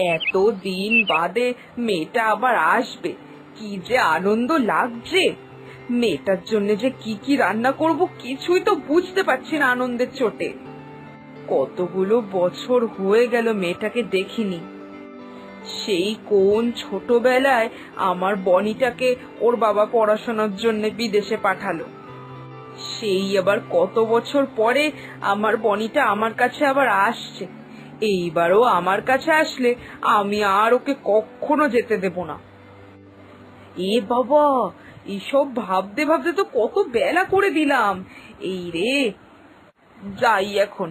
এতদিন বাদে মেয়েটা আবার আসবে, কি যে আনন্দ লাগছে। মেয়েটার জন্য যে কি কি রান্না করব কিছুই তো বুঝতে পারছি না আনন্দের চোটে। কতগুলো বছর হয়ে গেল মেয়েটাকে দেখিনি। সেই কোন ছোটবেলায় আমার বনিটাকে ওর বাবা পড়াশোনার জন্য বিদেশে পাঠালো, সেই আবার কত বছর পরে আমার বনিটা আমার কাছে আবার আসছে। এইবারও আমার কাছে আসলে আমি আর ওকে কখনো যেতে দেব না। এ বাবা, এসব ভাবতে ভাবতে তো কত বেলা করে দিলাম। এই রে, যাই এখন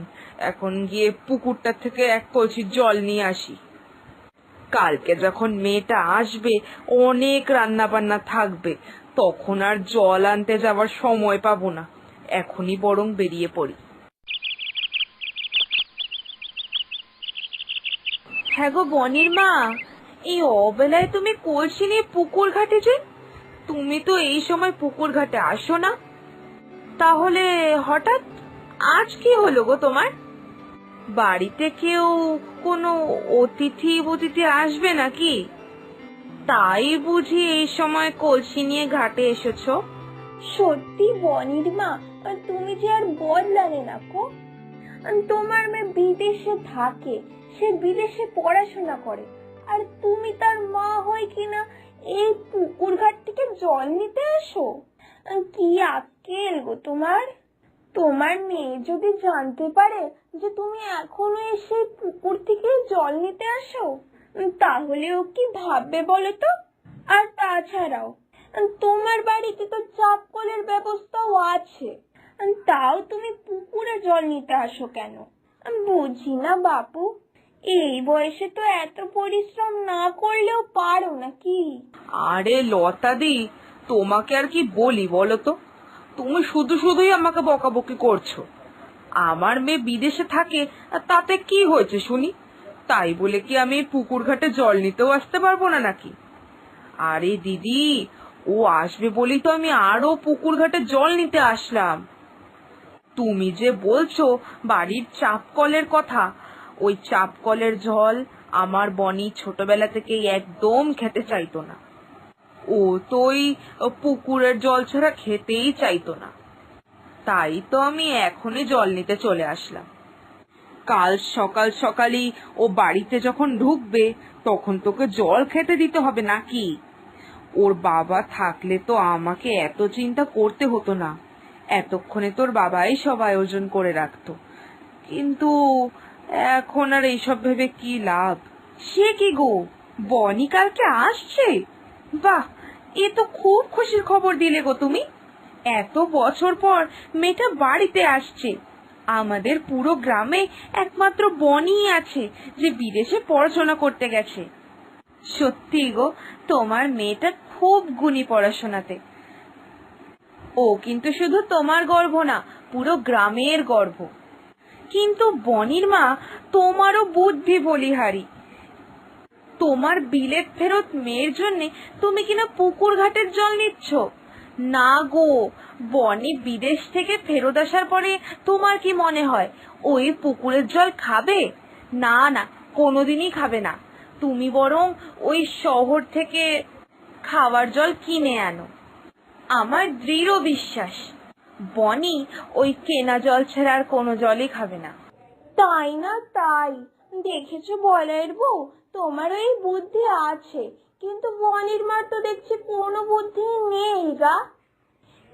এখন গিয়ে পুকুরটা থেকে এক কলসি জল নিয়ে আসি। কালকে যখন মেয়েটা আসবে অনেক রান্না বান্না থাকবে, তখন আর জল আনতে যাওয়ার সময় পাবো না। এখনই বরং বেরিয়ে পড়ি। হ্যাঁ গো বনির মা, এই অবেলায় তুমি কলসি নিয়ে পুকুর ঘাটে যে? তুমি তো এই সময় পুকুর ঘাটে আসো না, তাহলে হঠাৎ আজ কি হলো গো তোমার? বাড়িতে কেউ কোনো অতিথি অতিথি আসবে নাকি? তাই বুঝি এই সময় কলসি নিয়ে ঘাটে এসেছো? সত্যি বনির মা, তুমি যে আর বদলালে না গো। তোমার মেয়ে বিদেশে থাকে, সে বিদেশে পড়াশোনা করে, আর তুমি তার মা হয়ে কিনা এই পুকুর ঘাট থেকে জল নিতে আসো? কি আক্কেল গো তোমার! তোমার মেয়ে যদি জানতে পারে যে তুমি এখনো এসে পুকুর থেকে জল নিতে আসো, তাহলে ও কি ভাববে বলো তো? আর তাছাড়াও তোমার বাড়িতে তো চাপ কলের ব্যবস্থাও আছে, তাও তুমি পুকুরে জল নিতে আসো কেন? বুঝি না বাপু, এই বয়সে তো এত পরিশ্রম না করলেও পারো নাকি? আরে লতাদি, তোমাকে আর কি বলি বলো তো? তুমি শুধু শুধুই আমাকে বকাবকি করছো। আমার মেয়ে বিদেশে থাকে, আর তাতে কি হয়েছে শুনি? তাই বলে কি আমি পুকুর ঘাটে জল নিতেও আসতে পারবো না নাকি? আরে দিদি, ও আসবে বলেই তো আমি আরো পুকুর ঘাটে জল নিতে আসলাম। তুমি যে বলছো বাড়ির চাপ কলের কথা, ওই চাপ কলের জল আমার বনি ছোটবেলা থেকে একদম খেতে চাইতো না। ও তো ওই পুকুরের জল ছাড়া খেতেই চাইতো না। তাই তো আমি এখনই জল নিতে চলে আসলাম। কাল সকাল সকালই ও বাড়িতে যখন ঢুকবে, তখন তোকে জল খেতে দিতে হবে নাকি? ওর বাবা থাকলে তো আমাকে এত চিন্তা করতে হতো না। এতক্ষণে তোর বাবাই সব আয়োজন করে রাখতো। কিন্তু এখন আর এইসব ভেবে কি লাভ? সে কি গো, বনি কালকে আসছে? বাহ, এ তো খুব খুশির খবর দিলে গো তুমি। এত বছর পর মেয়েটা বাড়িতে আসছে। আমাদের পুরো গ্রামে একমাত্র বনিই আছে যে বিদেশে পড়াশোনা করতে গেছে। সত্যি গো, তোমার মেয়েটা খুব গুণী পড়াশোনাতে। ও কিন্তু শুধু তোমার গর্ব না, পুরো গ্রামের গর্ব। কিন্তু বনির মা, তোমারও বুদ্ধি বলিহারি। তোমার বিলেত ফেরত মেয়ের জন্য তুমি কিনা পুকুর ঘাটের জল নিচ্ছ? না গো, বনি বিদেশ থেকে ফেরত আসার পরে তোমার কি মনে হয় ওই পুকুরের জল খাবে? না না, কোনোদিনই খাবে না। তুমি বরং ওই শহর থেকে খাওয়ার জল কিনে আনো। আমার দৃঢ় বিশ্বাস বনি ওই কেনা জল ছাড়া আর কোনো জলই খাবে না। তাই না? তাই দেখেছো বলাইয়ের বউ, তোমার এই বুদ্ধি আছে, কিন্তু বনির মার তো দেখছি কোনো বুদ্ধি নেই গা।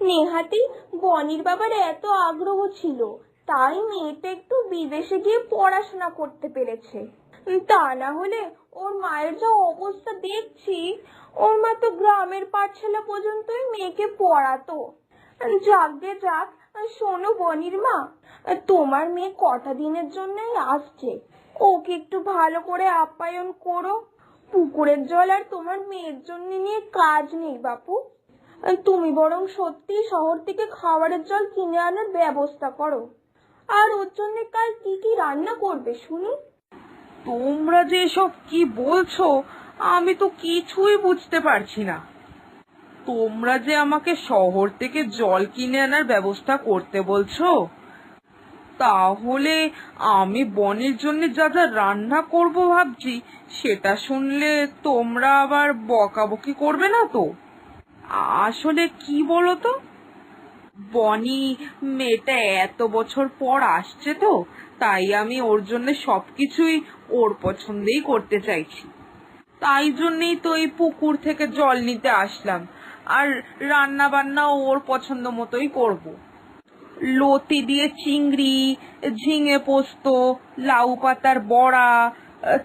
নেহাতি বনির বাবার এত আগ্রহ ছিল, তাই মেয়েটা একটু বিদেশে গিয়ে পড়াশোনা করতে পেরেছে। তা না হলে ওর মায়ের যা অবস্থা দেখছি, ওর মা তো গ্রামের পাঠশালা পর্যন্তই মেয়েকে পড়াতো। যাক গে যাক। শোনো বনির মা, তোমার মেয়ে কটা দিনের জন্যই আসছে, ওকে একটু ভালো করে আপ্যায়ন করো। পুকুরের জল আর তোমার মেয়ের জন্য নিয়ে কাজ নেই বাপু। তুমি বরং সত্যি শহর থেকে খাবারের জল কিনে আনার ব্যবস্থা করো। আর ওর জন্য কাল কি কি রান্না করবে শুনি? তোমরা যে এসব কি বলছো, আমি তো কিছুই বুঝতে পারছি না। তোমরা যে আমাকে শহর থেকে জল কিনে আনার ব্যবস্থা করতে বলছো, তাহলে আমি বনের জন্য যা যা রান্না করব ভাবছি, সেটা শুনলে তোমরা আবার বকাবকি করবে না তো? আসলে কি বলো তো, বনি মেয়েটা এত বছর পর আসছে তো, তাই আমি ওর জন্য সবকিছুই ওর পছন্দেই করতে চাইছি। তাই জন্যই তো এই পুকুর থেকে জল নিতে আসলাম, আর রান্না বান্না ওর পছন্দ মতোই করব। লতি দিয়ে চিংড়ি, ঝিঙে পোস্ত, লাউ পাতার বড়া,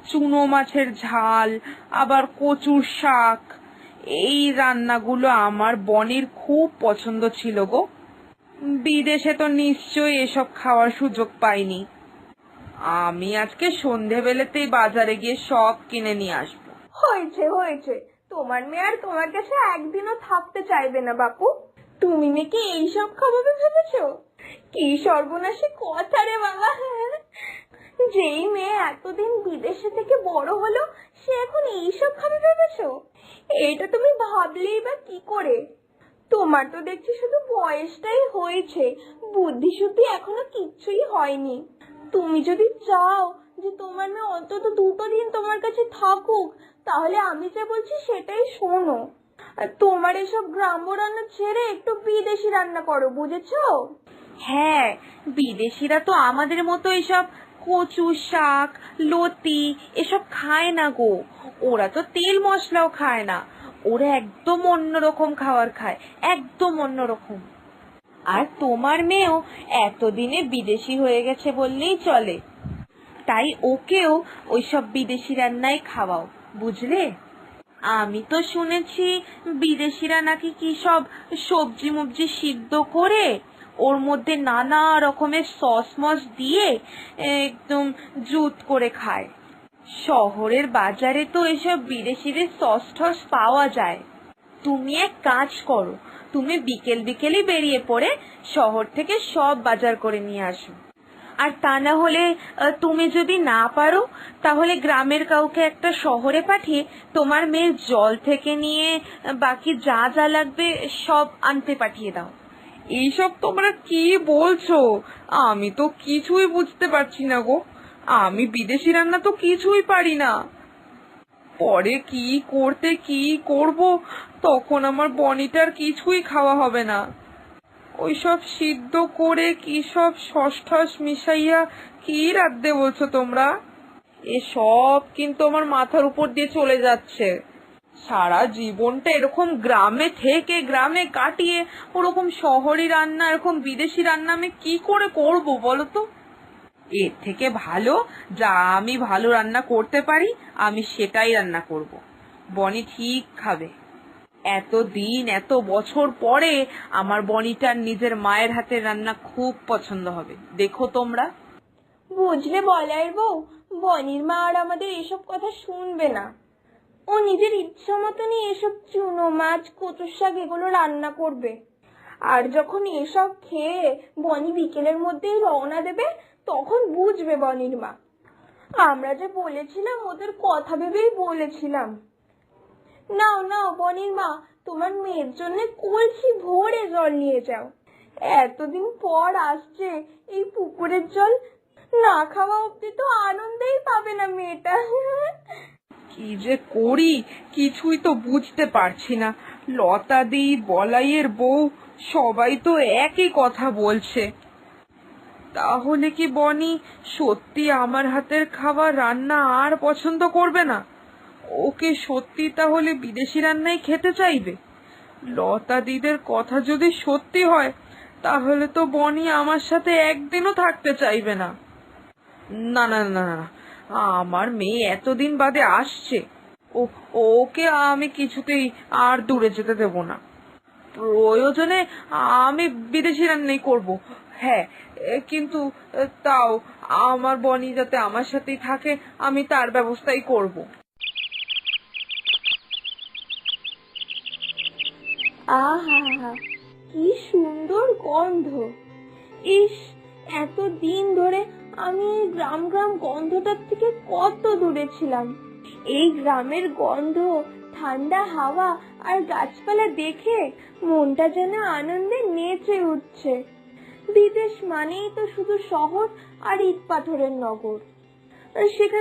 চুনো মাছের ঝাল, আবার কচুর শাক, এই রান্নাগুলো আমার বনির খুব পছন্দ ছিল গো। বিদেশে তো নিশ্চয়ই এসব খাওয়ার সুযোগ পাইনি। আমি আজকে সন্ধেবেলাতেই বাজারে গিয়ে সব কিনে নিয়ে আসবো। হয়েছে হয়েছে, তোমার মেয়ে আর তোমার কাছে একদিনও থাকতে চাইবে না বাপু। তুমি মেয়েকে এইসব খাওয়াবে ভেবেছো? কি সর্বনাশী কথা রে বাবা। যেই মেয়ে এতদিন বিদেশে থেকে বড় হলো, সে এখন এইসব খাবে ভেবেছো? এটা তুমি ভাবলেই বা কি করে? তোমার তো দেখছি শুধু বয়সটাই হয়েছে, বুদ্ধি শুদ্ধি এখনো কিচ্ছুই হয়নি। তুমি যদি চাও যে তোমার মেয়ে অন্তত 2 দিন তোমার কাছে থাকুক, তাহলে আমি যা বলছি সেটাই শোনো। আর তোমার এসব গ্রাম্য রান্না ছেড়ে একটু বিদেশি রান্না করো, বুঝেছো? হ্যাঁ, বিদেশিরা তো আমাদের মতো এসব কচু শাক, লতি এসব খায় না গো। ওরা তো তেল মশলাও খায় না। ওরা একদম অন্যরকম খাবার খায়, একদম অন্যরকম। আর তোমার মেয়েও এতদিনে বিদেশি হয়ে গেছে বললেই চলে, তাই ওকেও ওইসব বিদেশি রান্নাই খাওয়াও, বুঝলে? আমি তো শুনেছি বিদেশিরা নাকি কি সব সবজি মবজি সিদ্ধ করে ওর মধ্যে নানা রকমের সস মস দিয়ে একদম জুত করে খায়। শহরের বাজারে তো এসব বিদেশিদের সস টস পাওয়া যায়। তুমি এক কাজ করো, তুমি বিকেল বিকেলই বেরিয়ে পড়ে শহর থেকে সব বাজার করে নিয়ে আসো। আর তা না হলে তুমি যদি না পারো, তাহলে গ্রামের কাউকে একটা শহরে পাঠিয়ে তোমার মেয়ের জল থেকে নিয়ে বাকি যা যা লাগবে সব আনতে পাঠিয়ে দাও। এইসব তোমরা কি বলছো? আমি তো কিছুই বুঝতে পারছি না গো। আমি বিদেশি রান্না তো কিছুই পারি না। পরে কি করতে কি করব, তখন আমার বনিটার কিছুই খাওয়া হবে না। ওইসব সিদ্ধ করে কি সব শস টস মিশাইয়া কি রাঁধতে বলছো তোমরা? এসব কিন্তু আমার মাথার উপর দিয়ে চলে যাচ্ছে। সারা জীবনটা এরকম গ্রামে থেকে গ্রামে কাটিয়ে ওরকম শহরি রান্না, এরকম বিদেশি রান্না আমি কি করে করব বলো তো? এর থেকে ভালো যা আমি ভালো রান্না করতে পারি আমি সেটাই রান্না করব। বনি ঠিক খাবে। এতদিন এত বছর পরে আমার বনিটার নিজের মায়ের হাতের রান্না খুব পছন্দ হবে, দেখো তোমরা। বুঝলে বলাইয়ের বউ, বনির মা আর আমাদের এসব কথা শুনবে না। ও নিজের ইচ্ছা মতনই এসব চুনো মাছ, কচুর শাক এগুলো রান্না করবে। আর যখন এসব খেয়ে বনি বিকেলের মধ্যেই রওনা দেবে, তখন বুঝবে বনির মা। আমরা যে বলেছিলাম ওদের কথা ভেবেই বলেছিলাম। নাও নাও বনির মা, তোমার মেয়ের জন্য কলসি ভরে জল নিয়ে যাও। এতদিন পর আসছে, এই পুকুরের জল না খাওয়া অব্দি তো আনন্দেই পাবে না মেয়েটা। কি যে করি কিছুই তো বুঝতে পারছি না। লতাদি, বলাইয়ের বউ সবাই তো একই কথা বলছে। তাহলে কি বনি সত্যি আমার হাতের খাবার রান্না আর পছন্দ করবে না? ওকে সত্যি তাহলে বিদেশি রান্নাই খেতে চাইবে? লতা দিদের কথা যদি সত্যি হয়, তাহলে তো বনি আমার সাথে একদিনও থাকতে চাইবে না। না না না না, আমার মেয়ে এতদিন বাদে আসছে, ও ওকে আমি কিছুতেই আর দূরে যেতে দেব না। প্রয়োজনে আমি বিদেশি রান্নাই করব। হ্যাঁ, কিন্তু তাও আমার বনি যাতে আমার সাথেই থাকে, আমি তার ব্যবস্থাই করব। আহা, কি সুন্দর গন্ধ! ইস, এতদিন ধরে আমি এই গ্রাম গ্রাম গন্ধটার থেকে কত দূরে ছিলাম। এই গ্রামের গন্ধ, ঠান্ডা হাওয়া আর গাছপালা দেখে মনটা যেন আনন্দে নেচে উঠছে। বিদেশ মানেই তো শুধু শহর আর ইট পাথরের নগর। আর সেখানে